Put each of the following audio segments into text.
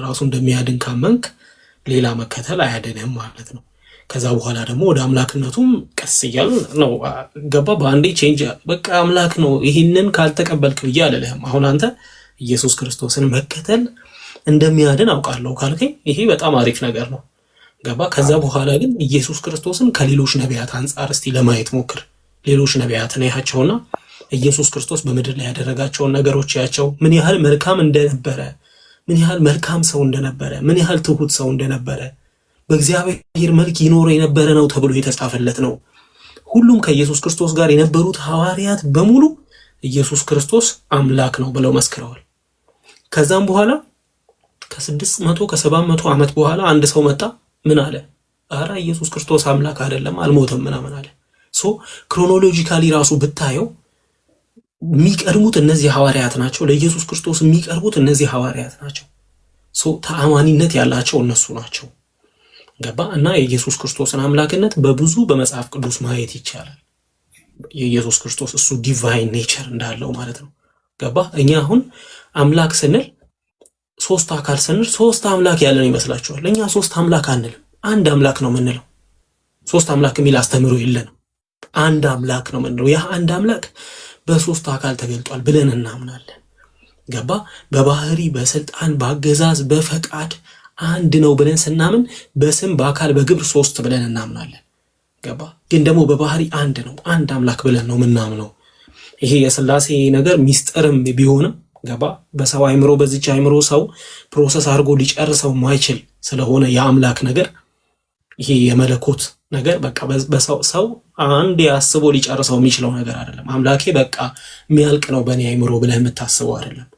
ራሱ እንደሚያድን ካመንክ ሌላ መከተል አያድንህም ማለት ነው። ከዛ በኋላ ደግሞ ወደ አምላክነቱም ቀስ እያል ነው ገባ። በአንዴ ቼንጅ በቃ አምላክ ነው ይህንን ካልተቀበልክ ብዬ አልልህም። አሁን አንተ ኢየሱስ ክርስቶስን መከተል እንደሚያድን አውቃለሁ ካልከኝ ይሄ በጣም አሪፍ ነገር ነው ገባ። ከዛ በኋላ ግን ኢየሱስ ክርስቶስን ከሌሎች ነቢያት አንጻር እስቲ ለማየት ሞክር። ሌሎች ነቢያትን ያያቸውና ኢየሱስ ክርስቶስ በምድር ላይ ያደረጋቸውን ነገሮች ያቸው፣ ምን ያህል መልካም እንደነበረ፣ ምን ያህል መልካም ሰው እንደነበረ፣ ምን ያህል ትሁት ሰው እንደነበረ፣ በእግዚአብሔር መልክ ይኖር የነበረ ነው ተብሎ የተጻፈለት ነው። ሁሉም ከኢየሱስ ክርስቶስ ጋር የነበሩት ሐዋርያት በሙሉ ኢየሱስ ክርስቶስ አምላክ ነው ብለው መስክረዋል። ከዛም በኋላ ከ600 ከ700 ዓመት በኋላ አንድ ሰው መጣ። ምን አለ? አረ ኢየሱስ ክርስቶስ አምላክ አይደለም አልሞተም ምናምን አለ። ሶ ክሮኖሎጂካሊ ራሱ ብታየው የሚቀርቡት እነዚህ ሐዋርያት ናቸው። ለኢየሱስ ክርስቶስ የሚቀርቡት እነዚህ ሐዋርያት ናቸው። ሶ ተአማኒነት ያላቸው እነሱ ናቸው ገባ። እና የኢየሱስ ክርስቶስን አምላክነት በብዙ በመጽሐፍ ቅዱስ ማየት ይቻላል። የኢየሱስ ክርስቶስ እሱ ዲቫይን ኔቸር እንዳለው ማለት ነው ገባ። እኛ አሁን አምላክ ስንል ሶስት አካል ስንል ሶስት አምላክ ያለን ይመስላችኋል? እኛ ሶስት አምላክ አንልም፣ አንድ አምላክ ነው የምንለው። ሶስት አምላክ የሚል አስተምሮ የለንም። አንድ አምላክ ነው የምንለው። ያ አንድ አምላክ በሶስት አካል ተገልጧል ብለን እናምናለን ገባ። በባህሪ በስልጣን በአገዛዝ በፈቃድ አንድ ነው ብለን ስናምን በስም በአካል በግብር ሶስት ብለን እናምናለን ገባ። ግን ደግሞ በባህሪ አንድ ነው፣ አንድ አምላክ ብለን ነው ምናምነው። ይሄ የሥላሴ ነገር ሚስጥርም ቢሆንም ገባ በሰው አይምሮ በዚች አይምሮ ሰው ፕሮሰስ አድርጎ ሊጨርሰው ማይችል ስለሆነ የአምላክ ነገር ይሄ የመለኮት ነገር በቃ ሰው አንድ ያስቦ ሊጨርሰው የሚችለው ነገር አይደለም። አምላኬ በቃ የሚያልቅ ነው በእኔ አይምሮ ብለህ የምታስበው አይደለም።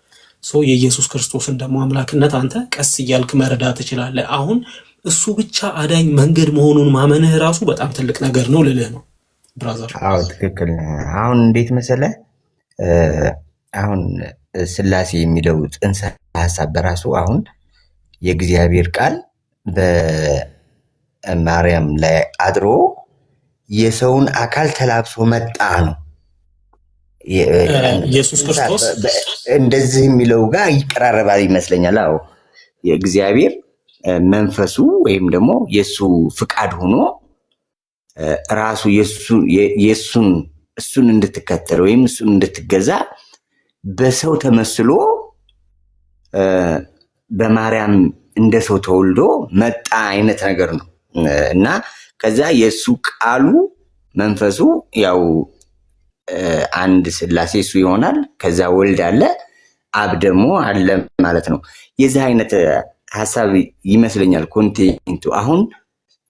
የኢየሱስ ክርስቶስን ደግሞ አምላክነት አንተ ቀስ እያልክ መረዳት ትችላለህ። አሁን እሱ ብቻ አዳኝ መንገድ መሆኑን ማመንህ ራሱ በጣም ትልቅ ነገር ነው ልልህ ነው ብራዘር። አዎ ትክክል። አሁን እንዴት መሰለህ አሁን ሥላሴ የሚለው ጽንሰ ሐሳብ በራሱ አሁን የእግዚአብሔር ቃል በማርያም ላይ አድሮ የሰውን አካል ተላብሶ መጣ ነው። ኢየሱስ ክርስቶስ እንደዚህ የሚለው ጋር ይቀራረባል ይመስለኛል። አዎ የእግዚአብሔር መንፈሱ ወይም ደግሞ የሱ ፍቃድ ሆኖ ራሱ እሱን እንድትከተል ወይም እሱን እንድትገዛ በሰው ተመስሎ በማርያም እንደ ሰው ተወልዶ መጣ አይነት ነገር ነው እና ከዛ የሱ ቃሉ መንፈሱ ያው አንድ ሥላሴ እሱ ይሆናል። ከዛ ወልድ አለ፣ አብ ደግሞ አለ ማለት ነው። የዚህ አይነት ሐሳብ ይመስለኛል ኮንቴንቱ። አሁን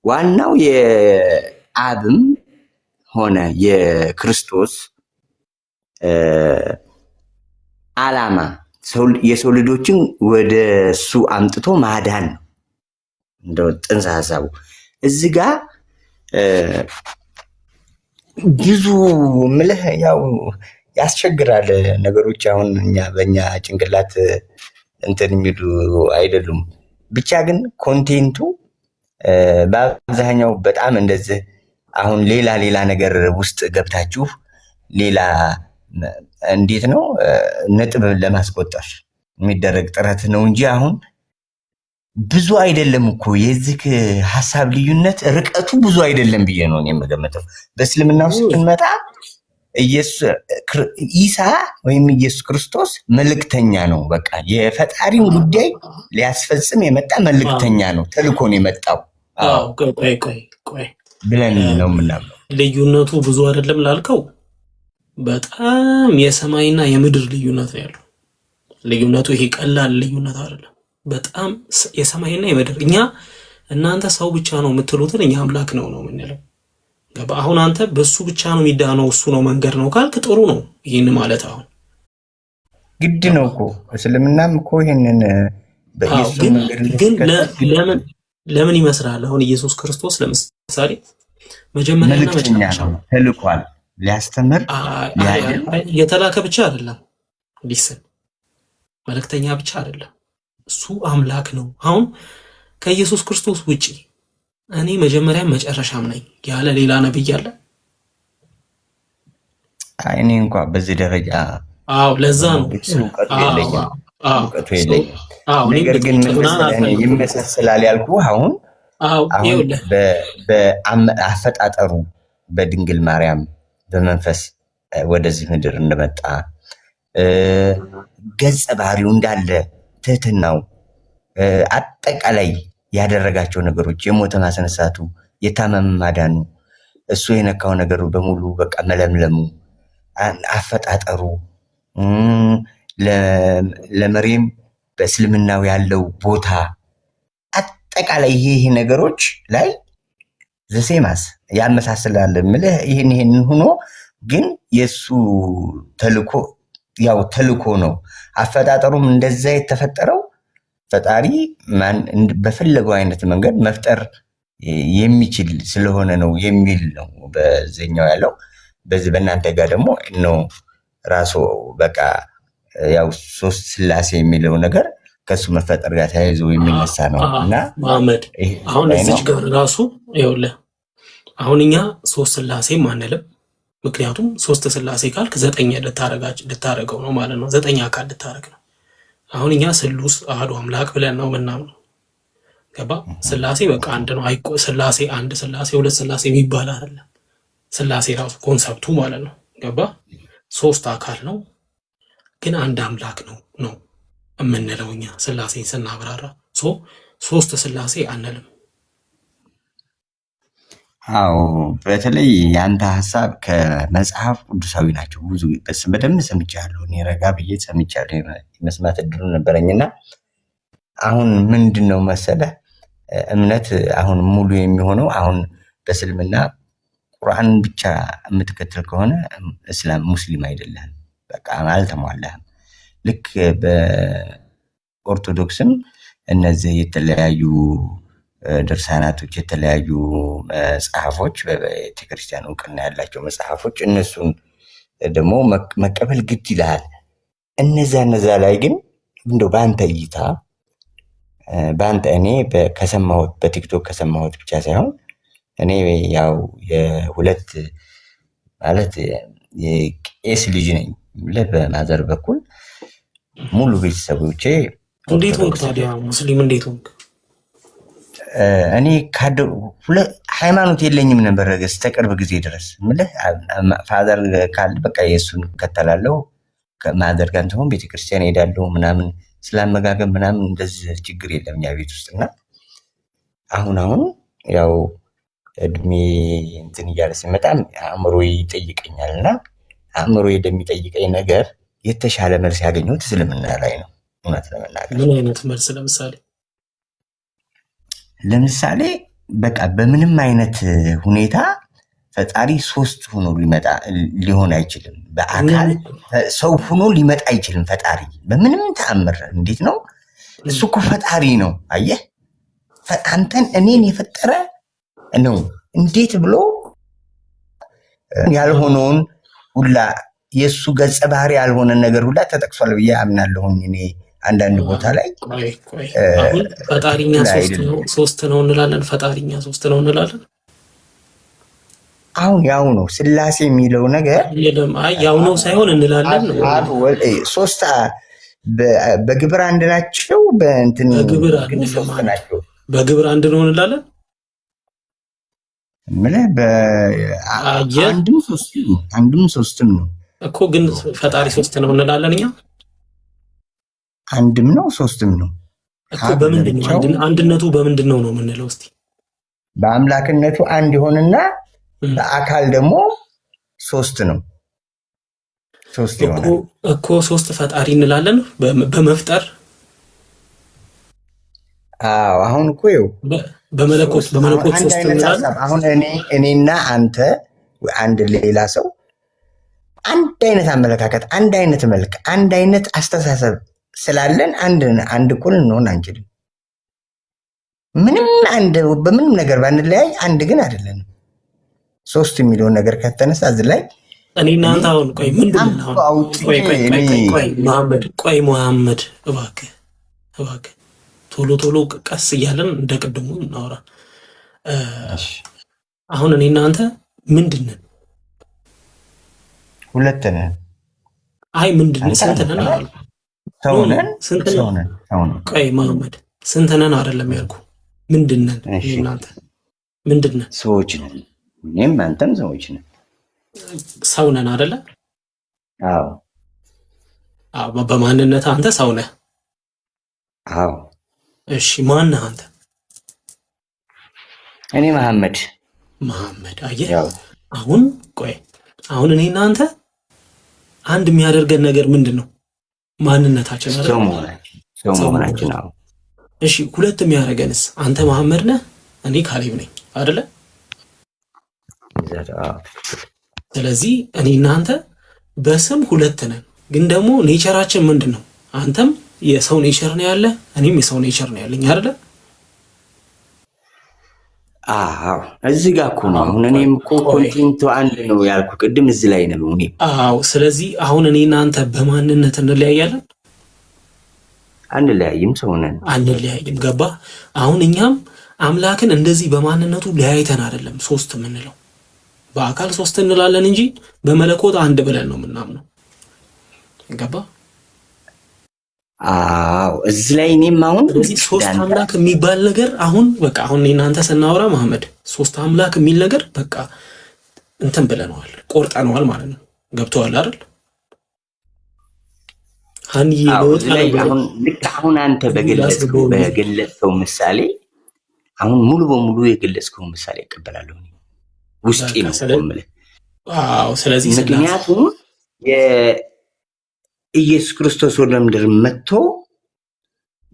ዋናው የአብም ሆነ የክርስቶስ ዓላማ የሰው ልጆችን ወደ እሱ አምጥቶ ማዳን ነው እንደው ጽንሰ ሐሳቡ። እዚህ ጋር ብዙ ምልህ ያው ያስቸግራል ነገሮች። አሁን በእኛ ጭንቅላት እንትን የሚሉ አይደሉም። ብቻ ግን ኮንቴንቱ በአብዛኛው በጣም እንደዚህ አሁን ሌላ ነገር ውስጥ ገብታችሁ ሌላ እንዴት ነው ነጥብ ለማስቆጠር የሚደረግ ጥረት ነው እንጂ አሁን ብዙ አይደለም እኮ የዚህ ሐሳብ ልዩነት ርቀቱ ብዙ አይደለም ብዬ ነው የምገምተው። በእስልምና ውስጥ ስንመጣ ኢሳ ወይም ኢየሱስ ክርስቶስ መልእክተኛ ነው። በቃ የፈጣሪን ጉዳይ ሊያስፈጽም የመጣ መልእክተኛ ነው፣ ተልኮ ነው የመጣው ቆይ ብለን ነው የምናምነው። ልዩነቱ ብዙ አይደለም ላልከው በጣም የሰማይና የምድር ልዩነት ነው ያለው። ልዩነቱ ይሄ ቀላል ልዩነት አይደለም። በጣም የሰማይና የምድር እናንተ ሰው ብቻ ነው የምትሉትን እኛ አምላክ ነው የምንለው ገባ። አሁን አንተ በሱ ብቻ ነው የሚዳነው እሱ ነው መንገድ ነው ካልክ ጥሩ ነው። ይሄን ማለት አሁን ግድ ነው እኮ እስልምናም እኮ ይሄንን በኢየሱስ ግን ለምን ይመስላል? አሁን ኢየሱስ ክርስቶስ ለምሳሌ መጀመሪያና መጨረሻ ተልኳል ሊያስተምር የተላከ ብቻ አይደለም፣ ሊስን መልእክተኛ ብቻ አይደለም፣ እሱ አምላክ ነው። አሁን ከኢየሱስ ክርስቶስ ውጪ እኔ መጀመሪያም መጨረሻም ነኝ ያለ ሌላ ነብይ አለ? እኔ እንኳን በዚህ ደረጃ ለዛ ነው እውቀቱ የለኝም። ነገር ግን ምን መሰለህ ይመሳሰላል ያልኩህ አሁን በአፈጣጠሩ በድንግል ማርያም በመንፈስ ወደዚህ ምድር እንደመጣ ገጸ ባህሪው እንዳለ ትህትናው፣ አጠቃላይ ያደረጋቸው ነገሮች፣ የሞተ ማስነሳቱ፣ የታመመ ማዳኑ፣ እሱ የነካው ነገር በሙሉ በቃ መለምለሙ፣ አፈጣጠሩ፣ ለመሬም በእስልምናው ያለው ቦታ አጠቃላይ ይሄ ነገሮች ላይ ዘሴማስ ያመሳስላል ምልህ ይህን ሆኖ ግን የእሱ ተልኮ ያው ተልኮ ነው። አፈጣጠሩም እንደዛ የተፈጠረው ፈጣሪ በፈለገው አይነት መንገድ መፍጠር የሚችል ስለሆነ ነው የሚል ነው በዚህኛው ያለው። በዚህ በእናንተ ጋር ደግሞ ነው ራሱ በቃ ያው ሶስት ስላሴ የሚለው ነገር ከሱ መፈጠር ጋር ተያይዞ የሚነሳ ነው እና መሐመድ አሁን እዚች ጋር ራሱ ይኸውልህ አሁን እኛ ሶስት ስላሴም አንልም። ምክንያቱም ሶስት ስላሴ ካልክ ዘጠኝ ልታረገው ነው ማለት ነው። ዘጠኝ አካል ልታረግ ነው። አሁን እኛ ስሉስ አሐዱ አምላክ ብለን ነው ምናምነው። ገባ? ስላሴ በቃ አንድ ነው። ስላሴ አንድ ስላሴ ሁለት ስላሴ የሚባል አይደለም። ስላሴ ራሱ ኮንሰፕቱ ማለት ነው። ገባ? ሶስት አካል ነው ግን አንድ አምላክ ነው የምንለው እኛ ስላሴን ስናብራራ። ሶስት ስላሴ አንልም። አዎ በተለይ ያንተ ሀሳብ ከመጽሐፍ ቅዱሳዊ ናቸው። ብዙ በደንብ ሰምቻለሁ። እኔ ረጋ ብዬ ሰምቻለሁ። መስማት እድሉ ነበረኝና አሁን ምንድን ነው መሰለህ እምነት አሁን ሙሉ የሚሆነው አሁን በእስልምና ቁርአን ብቻ የምትከተል ከሆነ እስላም ሙስሊም አይደለህም። በቃ አልተሟላህም። ልክ በኦርቶዶክስም እነዚህ የተለያዩ ድርሳናቶች የተለያዩ መጽሐፎች በቤተክርስቲያን እውቅና ያላቸው መጽሐፎች እነሱን ደግሞ መቀበል ግድ ይልሃል። እነዛ ላይ ግን እንደው በአንተ እይታ እኔ ከሰማሁት በቲክቶክ ከሰማሁት ብቻ ሳይሆን እኔ ያው የሁለት ማለት የቄስ ልጅ ነኝ። በማዘር በኩል ሙሉ ቤተሰቦቼ እንዴት ሆንክ ታዲያ ሙስሊም እንዴት ሆንክ? እኔ ሃይማኖት የለኝም ነበር እስከ ቅርብ ጊዜ ድረስ። ፋዘር ካለ በቃ የእሱን እከተላለሁ። ማዘር ጋር እንትሆን ቤተክርስቲያን ሄዳለሁ ምናምን፣ ስላመጋገብ ምናምን እንደዚህ ችግር የለም እኛ ቤት ውስጥ እና አሁን ያው እድሜ እንትን እያለ ሲመጣም አእምሮ ይጠይቀኛል እና አእምሮ እንደሚጠይቀኝ ነገር የተሻለ መልስ ያገኘሁት እስልምና ላይ ነው። እውነት ለመናገር ምን አይነት መልስ? ለምሳሌ በቃ በምንም አይነት ሁኔታ ፈጣሪ ሶስት ሆኖ ሊሆን አይችልም። በአካል ሰው ሆኖ ሊመጣ አይችልም። ፈጣሪ በምንም ተአምር እንዴት ነው? እሱ እኮ ፈጣሪ ነው። አየህ አንተን እኔን የፈጠረ ነው። እንዴት ብሎ ያልሆነውን ሁላ የእሱ ገጸ ባህሪ ያልሆነ ነገር ሁላ ተጠቅሷል ብዬ አምናለሁኝ እኔ አንዳንድ ቦታ ላይ። አሁን ፈጣሪኛ ሶስት ነው እንላለን። ፈጣሪኛ ሶስት ነው እንላለን። አሁን ያው ነው ስላሴ የሚለው ነገር ያው ነው ሳይሆን እንላለን። ሶስት በግብር አንድ ናቸው። በእንትን ሶስት ናቸው። በግብር አንድ ነው እንላለን። አንድም ሶስትም ነው እኮ ግን ፈጣሪ ሶስት ነው እንላለን እኛ። አንድም ነው ሶስትም ነው እኮ። በምንድን ነው አንድነቱ? በምንድን ነው የምንለው? እስቲ በአምላክነቱ አንድ ይሆንና በአካል ደግሞ ሶስት ነው። ሶስት ይሆናል እኮ። ሶስት ፈጣሪ እንላለን በመፍጠር። አዎ አሁን እኮ ይኸው በመለኮት ሶስት እንላለን። አሁን እኔና አንተ አንድ ሌላ ሰው አንድ አይነት አመለካከት፣ አንድ አይነት መልክ፣ አንድ አይነት አስተሳሰብ ስላለን አንድ እኩል እንሆን አንችልም። በምንም ነገር ባንለያይ አንድ ግን አይደለንም። ሶስት የሚለውን ነገር ከተነሳ እዚህ ላይ እኔ እናንተ አሁን ቆይ ምንድን ነው መሐመድ እባክህ ቶሎ ቀስ እያለን እንደ ቅድሙ እናወራ። አሁን እኔ እናንተ ምንድን ነን? ሁለት ነን። አይ ምንድን ነን? ስንት ነን? ሰውነን ስንት ነን? ሰውነን ሰውነን ቆይ መሐመድ ስንት ነን አይደለም ያልኩ። ምንድን ነን? እናንተ ምንድን ነን? ሰዎች ነን። እኔም አንተም ሰዎች ነን። ሰው ነን አይደለ? አዎ አዎ። በማንነት አንተ ሰው ነህ። አዎ። እሺ ማን ነህ አንተ? እኔ መሐመድ። መሐመድ አየህ፣ አሁን ቆይ አሁን እኔ እና አንተ አንድ የሚያደርገን ነገር ምንድን ነው? ማንነታችን አይደል? ሰው መሆናችን። አዎ። እሺ ሁለት የሚያደርገንስ? አንተ መሐመድ ነህ፣ እኔ ካሌብ ነኝ አይደለ? ስለዚህ እኔ እና አንተ በስም ሁለት ነን፣ ግን ደግሞ ኔቸራችን ምንድን ነው? አንተም የሰው ኔቸር ነው ያለ፣ እኔም የሰው ኔቸር ነው ያለኝ አይደለ? አዎ እዚህ ጋር እኮ ነው አሁን እኔም እኮ ኮንቴንቱ አንድ ነው ያልኩ ቅድም እዚህ ላይ ነው እኔ። አዎ ስለዚህ አሁን እኔና አንተ በማንነት እንለያያለን? አንለያይም፣ ሰው ነን። አንለያይም። ገባ? አሁን እኛም አምላክን እንደዚህ በማንነቱ ለያይተን አይደለም ሶስት የምንለው። በአካል ሶስት እንላለን እንጂ በመለኮት አንድ ብለን ነው የምናምነው። ገባ? አዎ እዚህ ላይ እኔም አሁን ስለዚህ ሶስት አምላክ የሚባል ነገር አሁን በቃ አሁን እናንተ ስናወራ መሐመድ ሶስት አምላክ የሚል ነገር በቃ እንትን ብለነዋል፣ ቆርጠነዋል ማለት ነው። ገብቶሃል አይደል? አሁን አንተ በገለጽከው ምሳሌ አሁን ሙሉ በሙሉ የገለጽከው ምሳሌ እቀበላለሁ ውስጤ ነው የምልህ። አዎ ስለዚህ ምክንያቱም ኢየሱስ ክርስቶስ ወደ ምድር መጥቶ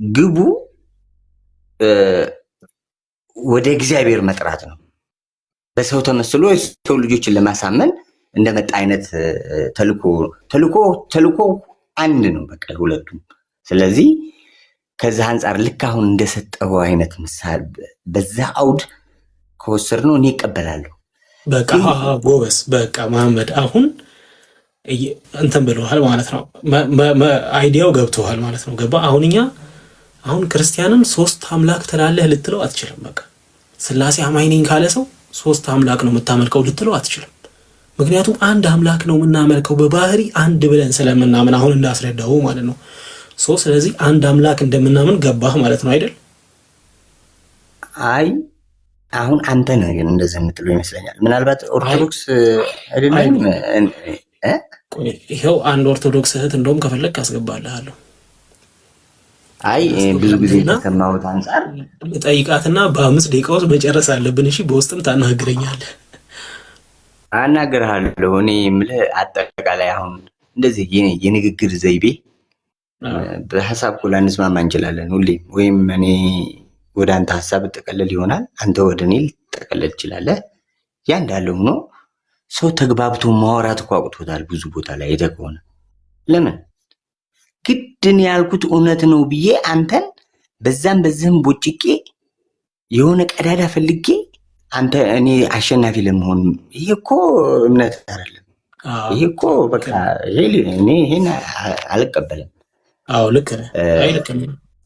ግቡ ወደ እግዚአብሔር መጥራት ነው። በሰው ተመስሎ የሰው ልጆችን ለማሳመን እንደመጣ አይነት ተልኮ አንድ ነው በቃ ሁለቱም። ስለዚህ ከዛ አንፃር ልክ አሁን እንደሰጠው አይነት ምሳሌ በዛ አውድ ከወሰድነው እኔ እቀበላለሁ። በቃ ጎበስ በቃ መሐመድ አሁን እንትን ብለዋል ማለት ነው። አይዲያው ገብቶሃል ማለት ነው። ገባ? አሁን እኛ አሁን ክርስቲያንን ሶስት አምላክ ትላለህ ልትለው አትችልም። በቃ ስላሴ አማኝ ነኝ ካለ ሰው ሶስት አምላክ ነው የምታመልከው ልትለው አትችልም። ምክንያቱም አንድ አምላክ ነው የምናመልከው በባህሪ አንድ ብለን ስለምናምን አሁን እንዳስረዳው ማለት ነው። ስለዚህ አንድ አምላክ እንደምናምን ገባህ ማለት ነው አይደል? አይ አሁን አንተ ነህ ግን እንደዚህ የምትለው ይመስለኛል። ምናልባት ኦርቶዶክስ አይደለም። ይኸው አንድ ኦርቶዶክስ እህት እንደውም ከፈለግ አስገባልሃለሁ። አይ ብዙ ጊዜ ከሰማሁት አንፃር ጠይቃትና በ5 ደቂቃ ውስጥ መጨረስ አለብን። እሺ በውስጥም ታናግረኛለህ። አናግርሃለሁ። እኔ የምልህ አጠቃላይ አሁን እንደዚህ የንግግር ዘይቤ በሀሳብ እኮ ላንስማማ እንችላለን ሁሌም። ወይም እኔ ወደ አንተ ሀሳብ እጠቀለል ይሆናል፣ አንተ ወደ እኔ ልጠቀለል ትችላለህ። ያ እንዳለ ሆኖ ሰው ተግባብቶ ማውራት እኮ አቅቶታል ብዙ ቦታ ላይ ሄደህ ከሆነ። ለምን ግድን ያልኩት እውነት ነው ብዬ አንተን በዛም በዚህም ቦጭቄ የሆነ ቀዳዳ ፈልጌ አንተ እኔ አሸናፊ ለመሆን ይሄ እኮ እምነት አይደለም። ይሄ እኮ በቃ እኔ ይሄን አልቀበልም። አዎ ልክ ነህ።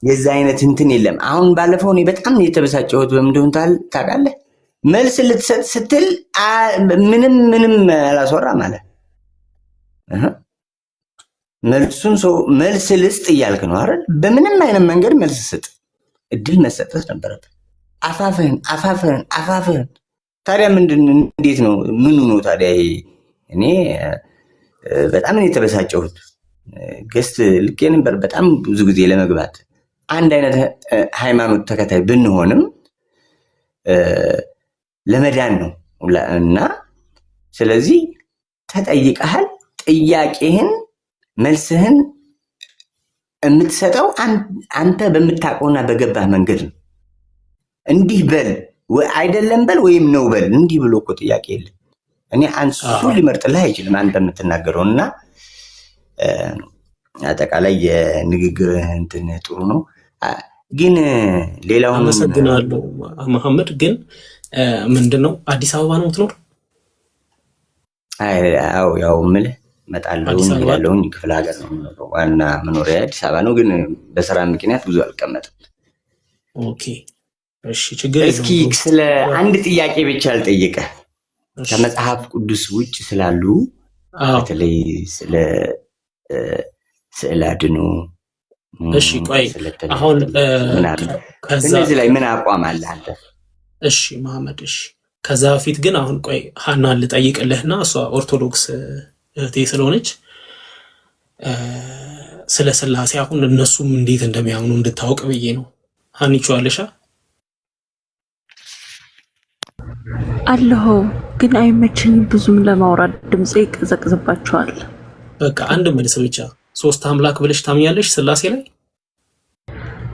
የዛ አይነት እንትን የለም። አሁን ባለፈው እኔ በጣም የተበሳጨሁት በምን እንደሆነ ታውቃለህ? መልስ ልትሰጥ ስትል ምንም አላስወራ ማለት መልሱን ሰው መልስ ልስጥ እያልክ ነው አይደል? በምንም አይነት መንገድ መልስ ስጥ፣ እድል መሰጠት ነበረበት። አፋፍህን ታዲያ እንዴት ነው? ምኑ ነው ታዲያ? እኔ በጣም ነው የተበሳጨሁት። ገስት ልኬ ነበር በጣም ብዙ ጊዜ ለመግባት አንድ አይነት ሃይማኖት ተከታይ ብንሆንም ለመዳን ነው እና ስለዚህ ተጠይቀሃል። ጥያቄህን መልስህን የምትሰጠው አንተ በምታውቀውና በገባህ መንገድ ነው። እንዲህ በል አይደለም በል ወይም ነው በል እንዲህ ብሎ እኮ ጥያቄ የለም። እኔ አንሱ ሊመርጥልህ አይችልም አንተ የምትናገረው። እና አጠቃላይ የንግግር እንትን ጥሩ ነው። ግን ሌላውን አመሰግናለሁ መሐመድ። ግን ምንድነው አዲስ አበባ ነው የምትኖር? ያው የምልህ እመጣለሁ ክፍለ ሀገር ነው የምኖረው። ዋና መኖሪያ አዲስ አበባ ነው፣ ግን በስራ ምክንያት ብዙ አልቀመጥም። ኦኬ እሺ፣ ችግር እስኪ ስለ አንድ ጥያቄ ብቻ ልጠይቅህ። ከመጽሐፍ ቅዱስ ውጭ ስላሉ በተለይ ስለ ስዕል አድኖ እሺ ቆይ አሁን ከዛ እነዚህ ላይ ምን አቋም አለ አንተ? እሺ መሐመድ እሺ ከዛ በፊት ግን አሁን ቆይ ሐናን ልጠይቅልህና እሷ ኦርቶዶክስ እህቴ ስለሆነች ስለ ስላሴ አሁን እነሱም እንዴት እንደሚያምኑ እንድታውቅ ብዬ ነው። ሐኒቹ አለሻ አለሁ ግን አይመቸኝም ብዙም ለማውራት ድምጼ ይቀዘቅዝባቸዋል። በቃ አንድ መልስ ብቻ ሶስት አምላክ ብለሽ ታምኛለሽ ስላሴ ላይ?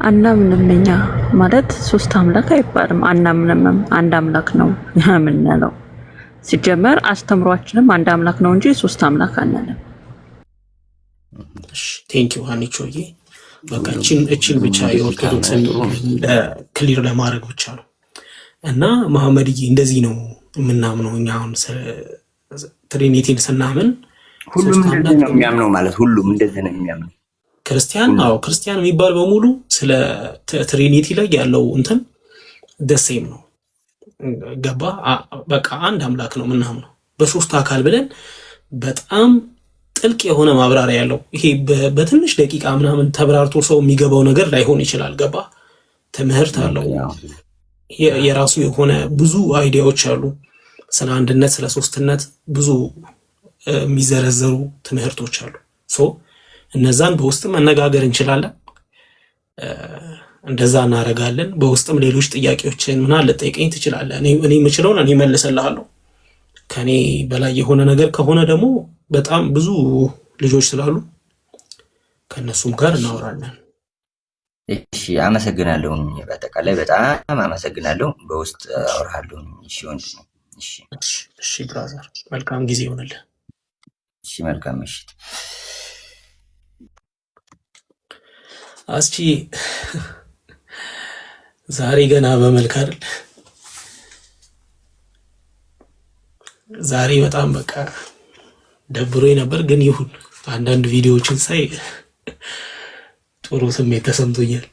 አናምንም እኛ ማለት ሶስት አምላክ አይባልም። አናምንም አንድ አምላክ ነው የምንለው። ሲጀመር አስተምሯችንም አንድ አምላክ ነው እንጂ ሶስት አምላክ አንልም። እሺ ቴንኪው ሐኒቾዬ። በቃ እቺን ብቻ የኦርቶዶክስን ክሊር ለማድረግ ብቻ ነው። እና መሐመድዬ እንደዚህ ነው የምናምነው እኛ አሁን ትሪኒቲን ስናምን ሁሉም እንደዚህ ነው የሚያምነው ማለት ሁሉም እንደዚህ ነው የሚያምነው ክርስቲያን ክርስቲያን የሚባል በሙሉ ስለ ትሪኒቲ ላይ ያለው እንትን ደሴም ነው። ገባ? በቃ አንድ አምላክ ነው ምናምነው በሶስት አካል ብለን በጣም ጥልቅ የሆነ ማብራሪያ ያለው ይሄ በትንሽ ደቂቃ ምናምን ተብራርቶ ሰው የሚገባው ነገር ላይሆን ይችላል። ገባ? ትምህርት አለው የራሱ የሆነ ብዙ አይዲያዎች አሉ። ስለ አንድነት ስለ ሶስትነት ብዙ የሚዘረዘሩ ትምህርቶች አሉ። እነዛን በውስጥም መነጋገር እንችላለን። እንደዛ እናደርጋለን። በውስጥም ሌሎች ጥያቄዎችን ምናምን ልጠይቀኝ ትችላለህ። እኔ የምችለውን እኔ መልስልሃለሁ። ከኔ በላይ የሆነ ነገር ከሆነ ደግሞ በጣም ብዙ ልጆች ስላሉ ከነሱም ጋር እናወራለን። እሺ አመሰግናለሁ። በአጠቃላይ በጣም አመሰግናለሁ። በውስጥ አወራለሁ። እሺ ወንድም። እሺ ብራዘር መልካም ጊዜ ይሆንልህ። እሺ መልካም ምሽት። አስቺ ዛሬ ገና በመልክ አይደል? ዛሬ በጣም በቃ ደብሮኝ ነበር፣ ግን ይሁን አንዳንድ ቪዲዮዎችን ሳይ ጥሩ ስሜት ተሰምቶኛል።